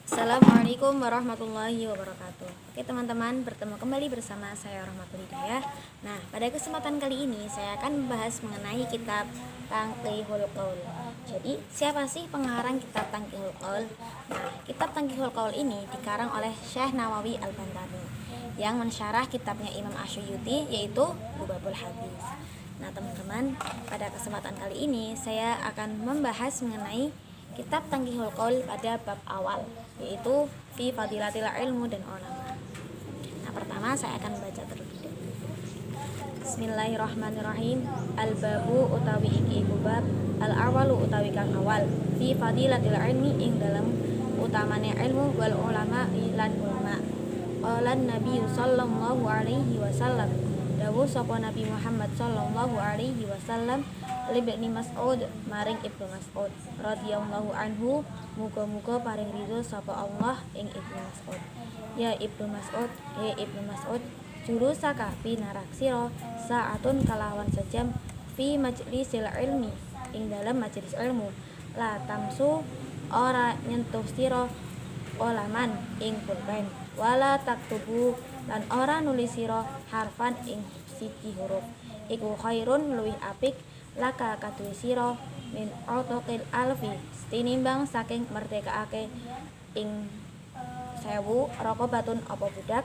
Assalamualaikum warahmatullahi wabarakatuh. Oke teman-teman, bertemu kembali bersama saya Rahmatul Hidayah. Nah, pada kesempatan kali ini saya akan membahas mengenai kitab Tanqihul Qaul. Jadi, siapa sih pengarang kitab Tanqihul Qaul? Nah, kitab Tanqihul Qaul ini dikarang oleh Syekh Nawawi Al-Bantani yang mensyarah kitabnya Imam Asyuyuti yaitu Lubabul Hadis. Nah, teman-teman, pada kesempatan kali ini saya akan membahas mengenai kitab Tanqihul Qaul pada bab awal, yaitu fi fadilatil ilmu dan ulama. Nah, pertama saya akan membaca terlebih dahulu. Bismillahirrahmanirrahim. Al-babu utawi iki bab al-awalu utawi kang awal fi fadilatil ilmi ing dalam utamane ilmu wal ulama lan ulama. Qala Nabi sallallahu alaihi wasallam, dawuh sapa Nabi Muhammad sallallahu alaihi wasallam Ibnu Mas'ud maring Ibnu Mas'ud radhiyallahu anhu, muga-muga paring ridho sapa Allah ing Ibnu Mas'ud. Ya Ibnu Mas'ud, Ibnu Mas'ud, jurusaka pinaraksira saatun kalawan sejam fi majlisil ilmi ing dalam majelis ilmu, la tamsu ora nyentuh sira olaman ing pulpen, wala taktubu lan ora nulis sira harfan ing siji huruf, iku khairun luwih apik laka kaduwe sira min utuqil alfi tinimbang saking merdekaake ing 1000 raqabatun apa budak,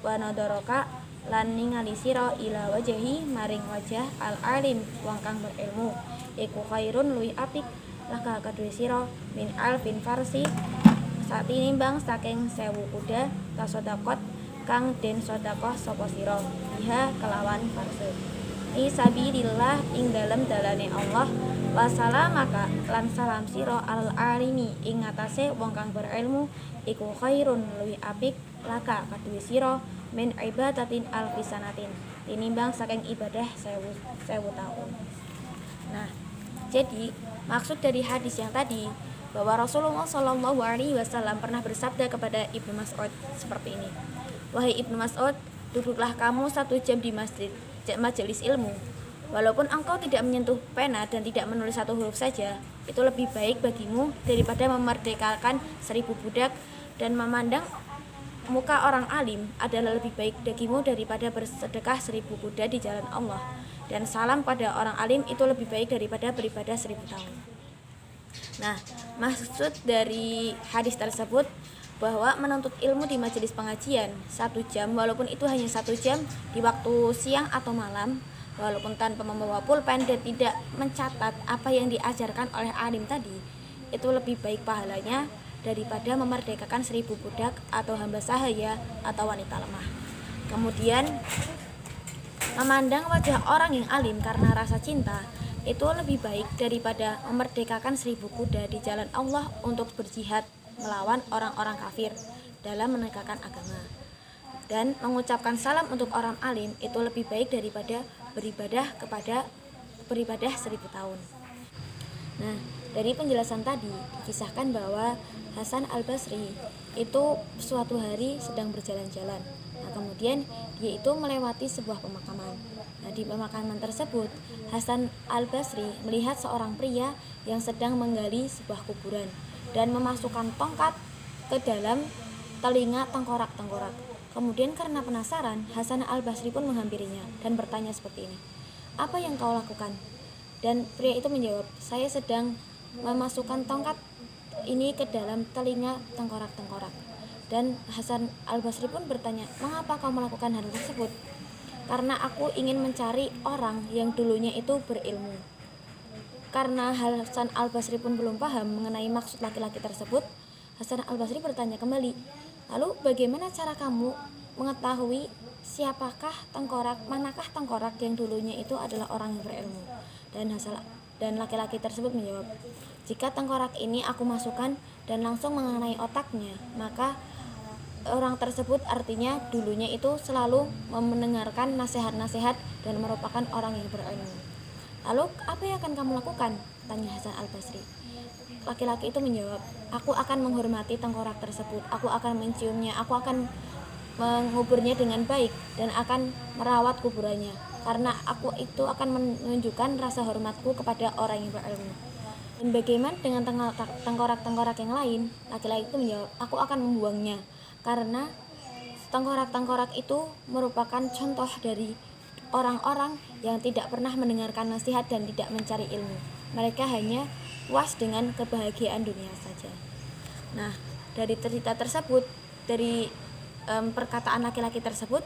wanadoroka lan ningali sira ila wajahi maring wajah al alim wong kang berilmu, iku khairun luwih apik laka kaduwe sira min alfin farsi satinimbang saking 1000 kuda tasodakot kang den sodakoh sapa sira biha kelawan farse isabilillah ing dalem dalane Allah, wasalamaka lan salam sira al alimi ing ngatasé wong kang berilmu, iku khairun luwih apik laka kaduwe sira min ibadatin alfisanatin tinimbang saking ibadah 1000 tahun. Nah, jadi maksud dari hadis yang tadi bahwa Rasulullah Shallallahu Alaihi Wasallam pernah bersabda kepada Ibnu Mas'ud seperti ini, wahai Ibnu Mas'ud, duduklah kamu 1 jam di majelis ilmu. Walaupun engkau tidak menyentuh pena dan tidak menulis 1 huruf saja, itu lebih baik bagimu daripada memerdekakan 1000 budak, dan memandang muka orang alim adalah lebih baik bagimu daripada bersedekah 1000 kuda di jalan Allah, dan salam pada orang alim itu lebih baik daripada beribadah 1000 tahun. Nah, maksud dari hadis tersebut bahwa menuntut ilmu di majelis pengajian 1 jam, walaupun itu hanya 1 jam di waktu siang atau malam, walaupun tanpa membawa pulpen dan tidak mencatat apa yang diajarkan oleh alim tadi, itu lebih baik pahalanya daripada memerdekakan 1000 budak atau hamba sahaya atau wanita lemah. Kemudian memandang wajah orang yang alim karena rasa cinta itu lebih baik daripada memerdekakan 1000 kuda di jalan Allah untuk berjihad melawan orang-orang kafir dalam menegakkan agama. Dan mengucapkan salam untuk orang alim itu lebih baik daripada beribadah 1000 tahun. Nah, dari penjelasan tadi dikisahkan bahwa Hasan Al-Basri itu suatu hari sedang berjalan-jalan. Nah, kemudian dia itu melewati sebuah pemakaman. Nah, di pemakaman tersebut Hasan Al-Basri melihat seorang pria yang sedang menggali sebuah kuburan dan memasukkan tongkat ke dalam telinga tengkorak-tengkorak. Kemudian karena penasaran, Hasan Al-Basri pun menghampirinya dan bertanya seperti ini, "Apa yang kau lakukan?" Dan pria itu menjawab, "Saya sedang memasukkan tongkat ini ke dalam telinga tengkorak-tengkorak." Dan Hasan Al-Basri pun bertanya, "Mengapa kau melakukan hal tersebut?" "Karena aku ingin mencari orang yang dulunya itu berilmu." Karena Hasan Al-Basri pun belum paham mengenai maksud laki-laki tersebut, Hasan Al-Basri bertanya kembali, "Lalu bagaimana cara kamu mengetahui manakah tengkorak yang dulunya itu adalah orang yang berilmu?" Dan laki-laki tersebut menjawab, "Jika tengkorak ini aku masukkan dan langsung mengenai otaknya, maka orang tersebut artinya dulunya itu selalu mendengarkan nasihat-nasihat dan merupakan orang yang berilmu." "Lalu apa yang akan kamu lakukan?" tanya Hasan Al-Basri. Laki-laki itu menjawab, "Aku akan menghormati tengkorak tersebut, aku akan menciumnya, aku akan menguburnya dengan baik dan akan merawat kuburannya, karena aku itu akan menunjukkan rasa hormatku kepada orang yang berilmu." Dan bagaimana dengan tengkorak-tengkorak yang lain? Laki-laki itu menjawab, aku akan membuangnya, karena tengkorak-tengkorak itu merupakan contoh dari orang-orang yang tidak pernah mendengarkan nasihat dan tidak mencari ilmu. Mereka hanya puas dengan kebahagiaan dunia saja. Nah, dari cerita tersebut, dari perkataan laki-laki tersebut,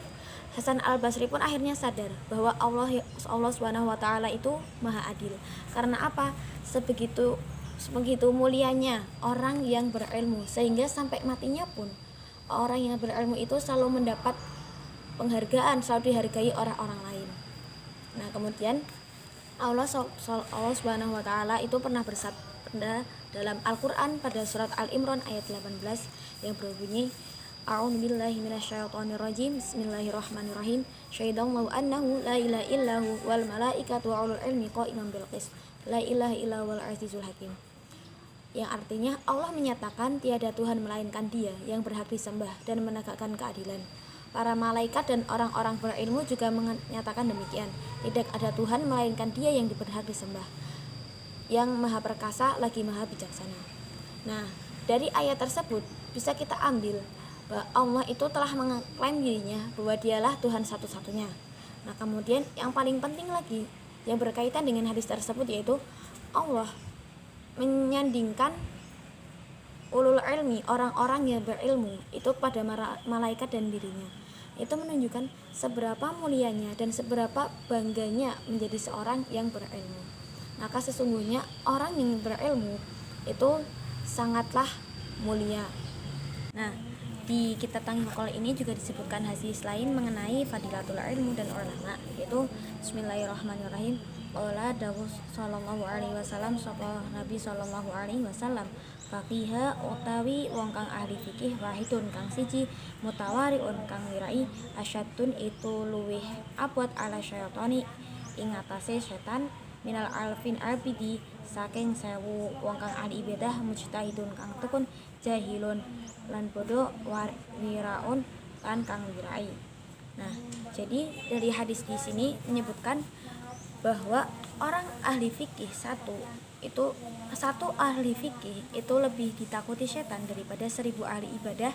Hasan Al-Basri pun akhirnya sadar bahwa Allah Subhanahu wa taala itu Maha Adil. Karena apa? Sebegitu mulianya orang yang berilmu, sehingga sampai matinya pun orang yang berilmu itu selalu mendapat penghargaan, selalu dihargai orang-orang lain. Nah, kemudian Allah Subhanahu wa taala itu pernah bersabda dalam Al-Qur'an pada surat Al-Imran ayat 18 yang berbunyi, A'udzubillahi minasyaitonirrajim. Bismillahirrahmanirrahim. Syahidallahu annahu la ilaha illahu wal malaikatu wa ulul ilmi qa'iman bil qist. La ilaha illa wal azizul hakim. Yang artinya Allah menyatakan tiada Tuhan melainkan Dia yang berhak disembah dan menegakkan keadilan. Para malaikat dan orang-orang berilmu juga menyatakan demikian. Tidak ada Tuhan melainkan Dia yang berhak disembah, yang maha perkasa lagi maha bijaksana. Nah, dari ayat tersebut bisa kita ambil bahwa Allah itu telah mengklaim dirinya bahwa Dialah Tuhan satu-satunya. Nah, kemudian yang paling penting lagi yang berkaitan dengan hadis tersebut yaitu Allah menyandingkan ulul ilmi, orang-orang yang berilmu itu pada malaikat dan dirinya. Itu menunjukkan seberapa mulianya dan seberapa bangganya menjadi seorang yang berilmu. Maka sesungguhnya orang yang berilmu itu sangatlah mulia. Nah, di kitab Tanghikul ini juga disebutkan hadis lain mengenai fadilatul ilmu dan ulama, yaitu Bismillahirrahmanirrahim. Qala Dawud sallallahu alaihi wasallam, sapa Nabi sallallahu alaihi wasallam, faqiha utawi wong kang ahli fikih wahidun kang siji, mutawariun kang wirai, asyadun itu luwih abot ala syaitani ing atase setan, minal alfin abidi saking 1000 wong kang ahli ibadah, mujtahidun kang tekun, jahilun lan bodoh, wiraun lan kang wirai. Nah, jadi dari hadis di sini menyebutkan bahwa orang ahli fikih satu ahli fikih itu lebih ditakuti setan daripada 1000 ahli ibadah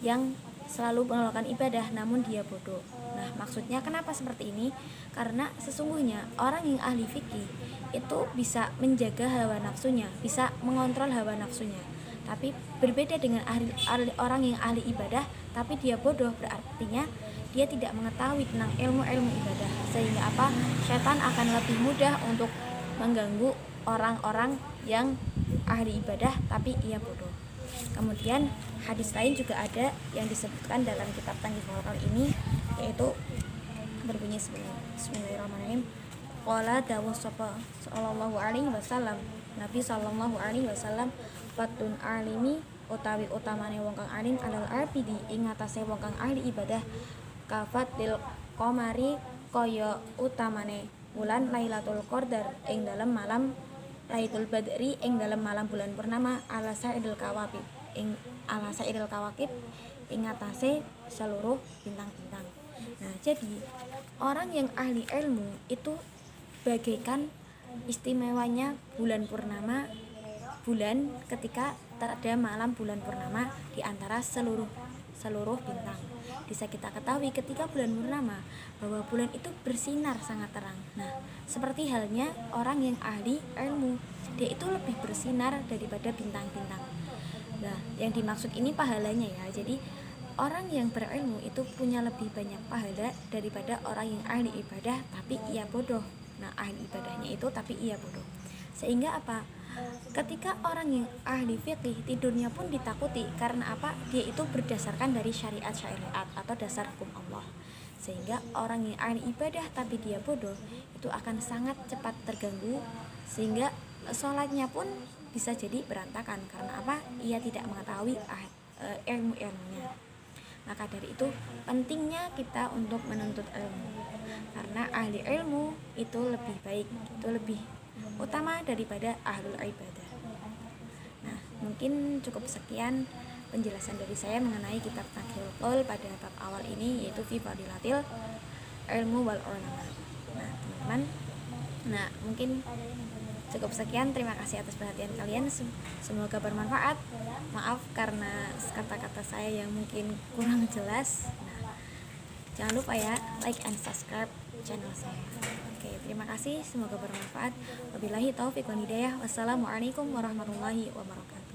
yang selalu melakukan ibadah namun dia bodoh. Nah, maksudnya kenapa seperti ini? Karena sesungguhnya orang yang ahli fikih itu bisa menjaga hawa nafsunya, bisa mengontrol hawa nafsunya. Tapi berbeda dengan orang yang ahli ibadah tapi dia bodoh, berartinya dia tidak mengetahui tentang ilmu-ilmu ibadah, sehingga apa? Setan akan lebih mudah untuk mengganggu orang-orang yang ahli ibadah tapi ia bodoh. Kemudian hadis lain juga ada yang disebutkan dalam kitab Tanghikul ini, yaitu berbunyi Bismillahirrahmanirrahim. Qala Dawud sallallahu alaihi wasallam, Nabi sallallahu alaihi wasallam, fatun alimi utawi utamane wong kang alim alal abidi ing atase wong kang ahli ibadah, kafatil qamari kaya utamane bulan Lailatul Qadar ing dalam malam Lailatul Badri ing dalam malam bulan purnama, ala sa'idil kawakib ing atase seluruh bintang-bintang. Nah, jadi orang yang ahli ilmu itu bagaikan istimewanya bulan purnama, bulan ketika ada malam bulan purnama di antara seluruh bintang. Bisa kita ketahui ketika bulan purnama bahwa bulan itu bersinar sangat terang. Nah, seperti halnya orang yang ahli ilmu, dia itu lebih bersinar daripada bintang-bintang. Nah, yang dimaksud ini pahalanya ya. Jadi orang yang berilmu itu punya lebih banyak pahala daripada orang yang ahli ibadah tapi ia bodoh. Nah, ahli ibadahnya itu tapi ia bodoh. Sehingga apa? Ketika orang yang ahli fikih tidurnya pun ditakuti, karena apa? Dia itu berdasarkan dari syariat atau dasar hukum Allah. Sehingga orang yang ahli ibadah tapi dia bodoh itu akan sangat cepat terganggu, sehingga sholatnya pun bisa jadi berantakan. Karena apa? Ia tidak mengetahui ilmu-ilmunya. Maka dari itu pentingnya kita untuk menuntut ilmu, karena ahli ilmu itu lebih baik, itu lebih utama daripada ahlul ibadah. Nah, mungkin cukup sekian penjelasan dari saya mengenai kitab Tanghikul pada bab awal ini, yaitu fi fadilatil ilmu wal ulama. Nah, teman-teman, mungkin Cukup sekian, terima kasih atas perhatian kalian. Semoga bermanfaat. Maaf karena kata-kata saya yang mungkin kurang jelas. Nah, jangan lupa ya, like and subscribe channel saya. Oke, terima kasih. Semoga bermanfaat. Wabillahi taufiq wal hidayah. Wassalamualaikum warahmatullahi wabarakatuh.